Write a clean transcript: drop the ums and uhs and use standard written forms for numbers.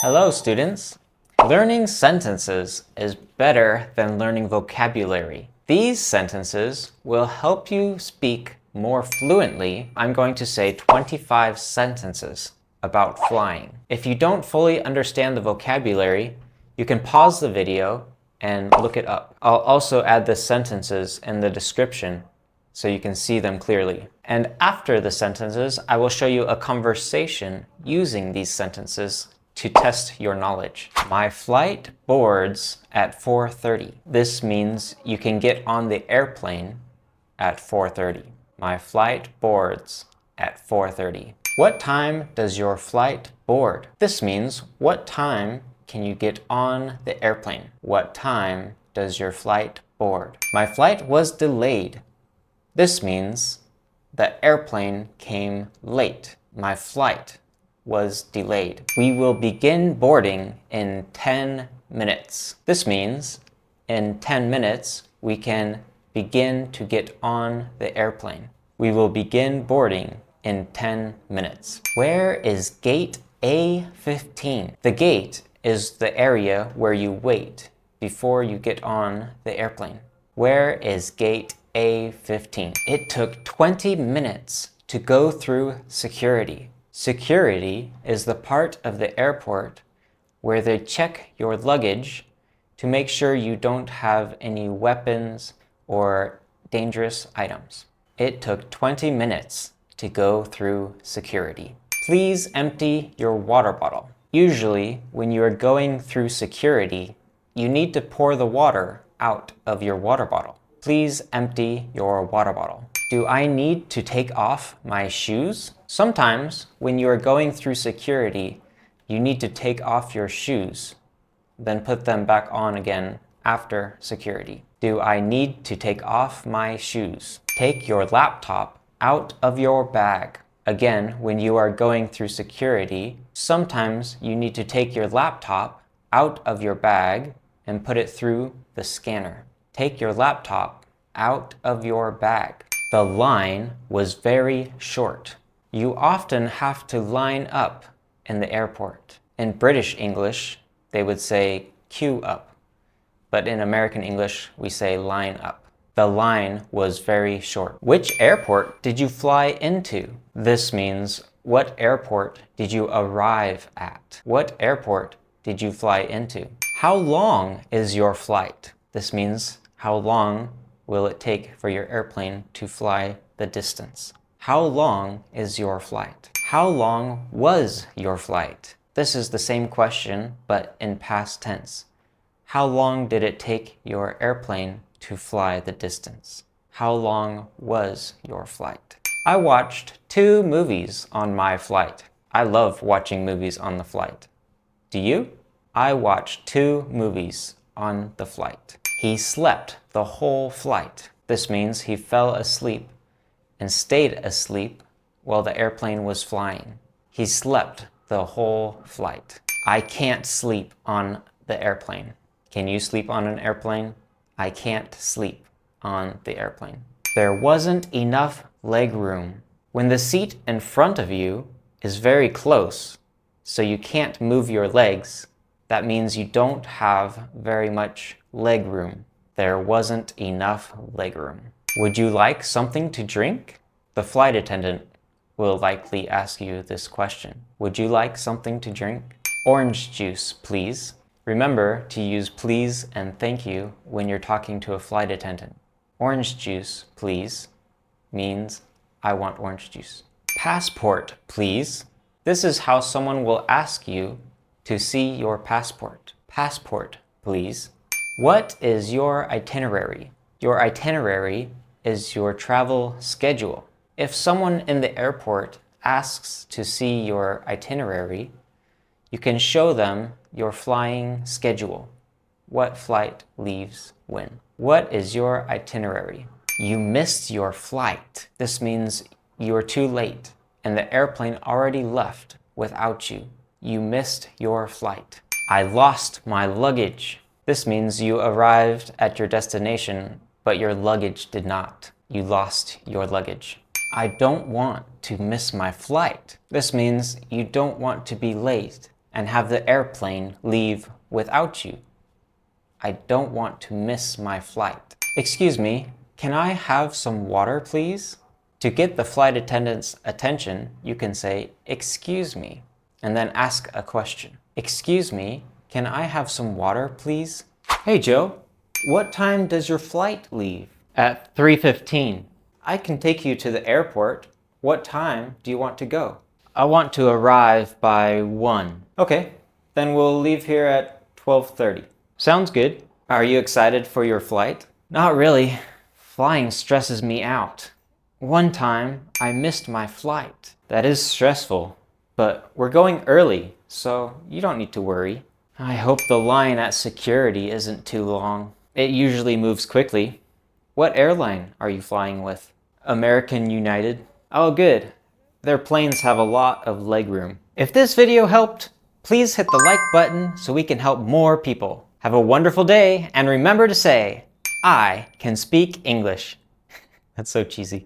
Hello, students. Learning sentences is better than learning vocabulary. These sentences will help you speak more fluently. I'm going to say 25 sentences about flying. If you don't fully understand the vocabulary, you can pause the video and look it up. I'll also add the sentences in the description so you can see them clearly. And after the sentences, I will show you a conversation using these sentences to test your knowledge. My flight boards at 4:30. This means you can get on the airplane at 4:30. My flight boards at 4:30. What time does your flight board? This means what time can you get on the airplane? What time does your flight board? My flight was delayed. This means the airplane came late. My flight was delayed. We will begin boarding in 10 minutes. This means in 10 minutes, we can begin to get on the airplane. We will begin boarding in 10 minutes. Where is gate A15? The gate is the area where you wait before you get on the airplane. Where is gate A15? It took 20 minutes to go through security. Security is the part of the airport where they check your luggage to make sure you don't have any weapons or dangerous items. It took 20 minutes to go through security. Please empty your water bottle. Usually, when you are going through security, you need to pour the water out of your water bottle. Please empty your water bottle. Do I need to take off my shoes? Sometimes, when you are going through security, you need to take off your shoes, then put them back on again after security. Do I need to take off my shoes? Take your laptop out of your bag. Again, when you are going through security, sometimes you need to take your laptop out of your bag and put it through the scanner. Take your laptop out of your bag. The line was very short. You often have to line up in the airport. In British English, they would say queue up, but in American English, we say line up. The line was very short. Which airport did you fly into? This means what airport did you arrive at? What airport did you fly into? How long is your flight? This means how long will it take for your airplane to fly the distance? How long is your flight? How long was your flight? This is the same question, but in past tense. How long did it take your airplane to fly the distance? How long was your flight? I watched 2 movies on my flight. I love watching movies on the flight. Do you? I watched 2 movies on the flight. He slept the whole flight. This means he fell asleep and stayed asleep while the airplane was flying. He slept the whole flight. I can't sleep on the airplane. Can you sleep on an airplane? I can't sleep on the airplane. There wasn't enough leg room. When the seat in front of you is very close, so you can't move your legs, that means you don't have very much leg room. There wasn't enough leg room. Would you like something to drink? The flight attendant will likely ask you this question. Would you like something to drink? Orange juice, please. Remember to use please and thank you when you're talking to a flight attendant. Orange juice, please, means I want orange juice. Passport, please. This is how someone will ask you to see your passport. Passport, please. What is your itinerary? Your itinerary is your travel schedule. If someone in the airport asks to see your itinerary, you can show them your flying schedule. What flight leaves when? What is your itinerary? You missed your flight. This means you are too late and the airplane already left without you. You missed your flight. I lost my luggage. This means you arrived at your destination, but your luggage did not. You lost your luggage. I don't want to miss my flight. This means you don't want to be late and have the airplane leave without you. I don't want to miss my flight. Excuse me, can I have some water, please? To get the flight attendant's attention, you can say, excuse me, and then ask a question. Excuse me, can I have some water, please? Hey, Joe, what time does your flight leave? At 3:15. I can take you to the airport. What time do you want to go? I want to arrive by 1. Okay, then we'll leave here at 12:30. Sounds good. Are you excited for your flight? Not really. Flying stresses me out. One time, I missed my flight. That is stressful, but we're going early, so you don't need to worry. I hope the line at security isn't too long. It usually moves quickly. What airline are you flying with? American United. Oh, good. Their planes have a lot of legroom. If this video helped, please hit the like button so we can help more people. Have a wonderful day, and remember to say, I can speak English. That's so cheesy.